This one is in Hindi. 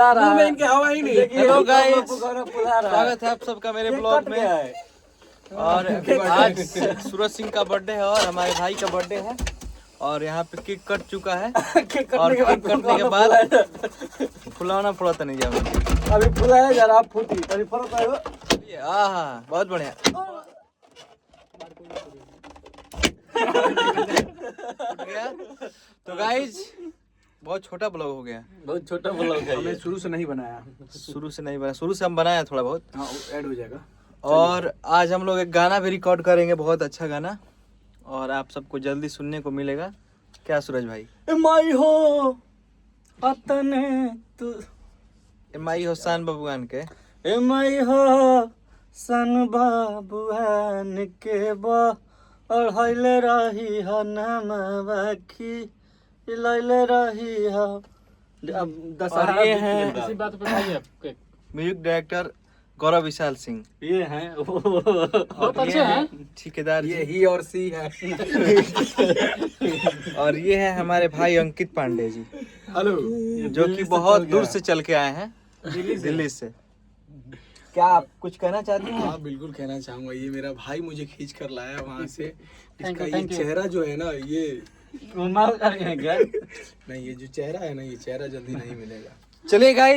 में इनके हवा ही नहीं। हेलो गाइस, स्वागत है आप सबका मेरे ब्लॉग में। और आज सूरज सिंह का बर्थडे है और हमारे भाई का बर्थडे है और यहाँ पे केक कट चुका है और केक कटने के बाद फुलाना फुलाता नहीं जाओ। अभी फुलाया जा रहा, आप फूटी अभी फुलाता है। हाँ बहुत बढ़िया। तो गाइज बहुत छोटा ब्लॉग हो गया, बहुत छोटा ब्लॉग है। हमने शुरू से नहीं बनाया, शुरू से हम बनाया थोड़ा बहुत। हाँ ऐड हो जाएगा। और आज हम लोग एक गाना भी रिकॉर्ड करेंगे, बहुत अच्छा गाना, और आप सबको जल्दी सुनने को मिलेगा। क्या सूरज भाई? माई हो अतने तू माई हो सान बबुआन के, ए माई हो सन बाबुआन के बा और हइले रही ह नमवाखी लैले रही ह। अब दशहरा और ये हैं इसी बात पे भाई आपके म्यूजिक डायरेक्टर गौरव विशाल सिंह, ये हैं और ये हैं ठेकेदार ये जी, ही और सी है। और ये है हमारे भाई अंकित पांडे जी, हेलो, जो कि बहुत दूर से चल के आए हैं, दिल्ली से। क्या आप कुछ कहना चाहते हैं? हाँ बिल्कुल कहना चाहूंगा, ये मेरा भाई मुझे खींच कर लाया वहाँ से। इसका ये चेहरा जो है ना, ये नहीं, ये जो चेहरा है ना, ये चेहरा जल्दी नहीं मिलेगा। चलिए गाइस।